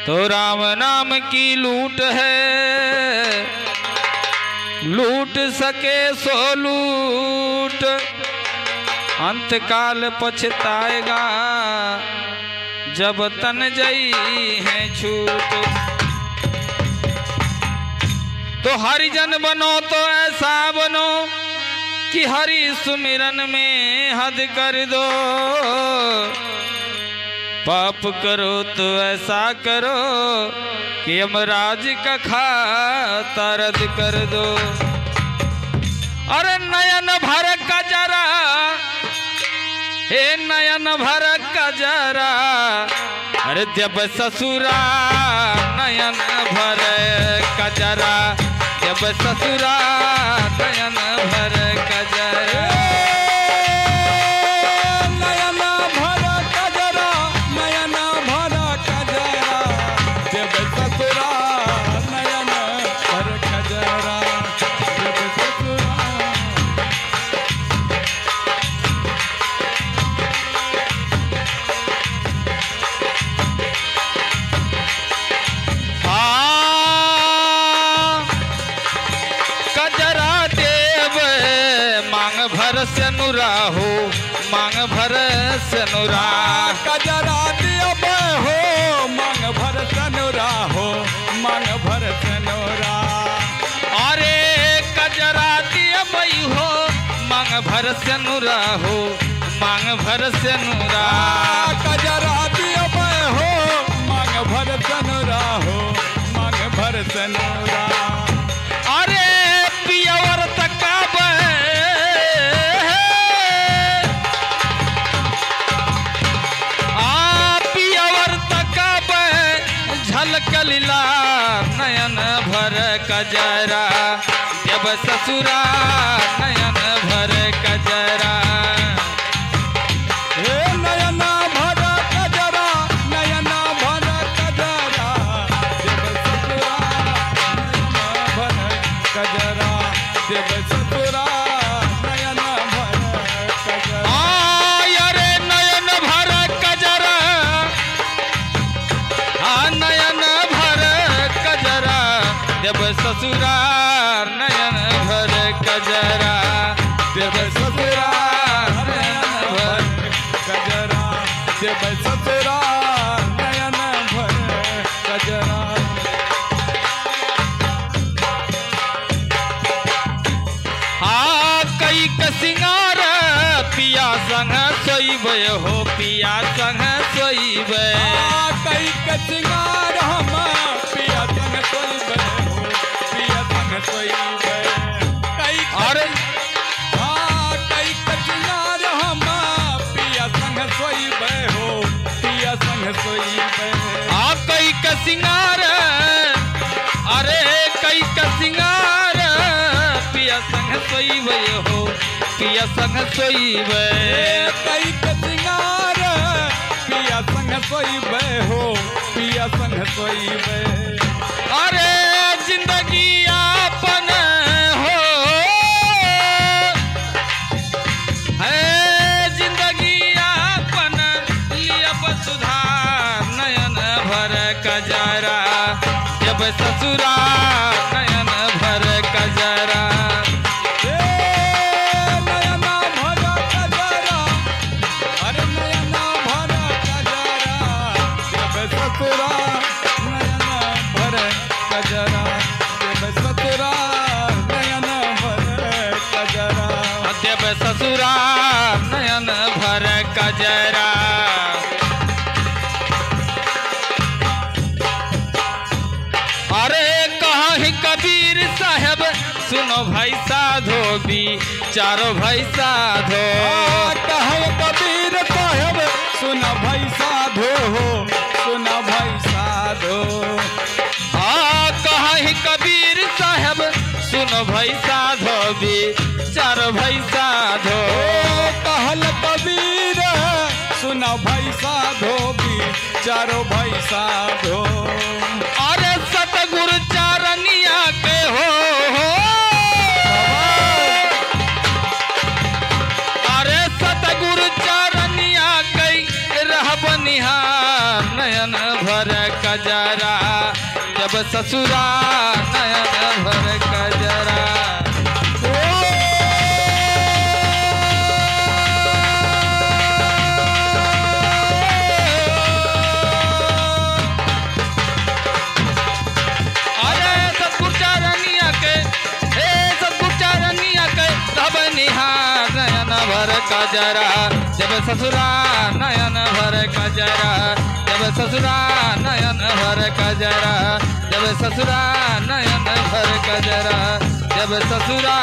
तो राम नाम की लूट है, लूट सके सो लूट, अंतकाल पछताएगा जब तन जई है छूट। तो हरिजन बनो तो ऐसा बनो कि हरि सुमिरन में हद कर दो, पाप करो तो ऐसा करो कि यमराज का खाता रद्द कर दो। अरे नयन भर का जरा, हे नयन भर का जरा, अरे जब ससुरा नयन भर का जरा, जब ससुरा नयन भर का जरा। से नुरा हो मांग भर से नुरा, कजरा दियो हो मांग भर से नुरा हो मांग भर से नुरा। अरे कजरा दियो हो मांग भर से नुरा हो मांग भर से नुरा, कजरा दियो हो मांग भर से नुरा हो मांग भर से नुरा। अरे पियवर तका कलिला नयन भर कजरा, जब ससुरा नयन भर कजरा। हे नयन भर कजरा नयन भर कजरा, जब ससुरा नयन भर कजरा, जब ससुरा नयन भर कजरा। अरे नयन भर कजरा, नयन जब ससुरा नयन भर कजरा, जब ससुरा नयन भर कजरा, जब ससुरा नयन भर कजरा। हाँ कई का सिंगार पिया संग सोईब हो पिया संग सोईब, कई का सिंगार हम पिया संग सोईब हो पिया संग सोईब। कई और कई का सिंगार हम पिया संग सोईब हो पिया संग सोईब। कई का सिंगार, अरे कई का सिंगार पिया संग सोईब हो पिया संग सोईब। कई का सिंगार पिया संग सोईब हो पिया संग सोईब। अरे जिंदगी आपन हो है, जिंदगी आपन लिया सुधार नयन भर कजरा, जब ससुरा नयन भर कजरा। नयन भर कजरा, अरे नयन भर कजरा, जब ससुरा नयन भर कजरा, जब ससुरा नयन भर कजरा, जब ससुरा नयन भर कजरा। अरे कहीं कबीर साहब सुनो भाई साधो भी चारों भाई साधो, कहीं कबीर साहब सुनो भाई साधो हो सुनो भाई साधो। कहीं कबीर साहब सुनो भाई साधो भी चारों भाई साधो, कहल कबीर सुनो भाई साधो भी चारों भाई साधो। अरे सतगुरु चारनिया के हो, अरे सतगुरु चारनिया कई रह बनिहार नयन भर का कजरा जब ससुरा नयन भर कजरा। अरे सतगुरु चरनिया के हे सतगुरु चरनिया के तब निहार नयन भर कजरा जब ससुरा नयन भर कजरा जब ससुरा नयन भर कजरा जब ससुरा नयन भर कजरा जब ससुरा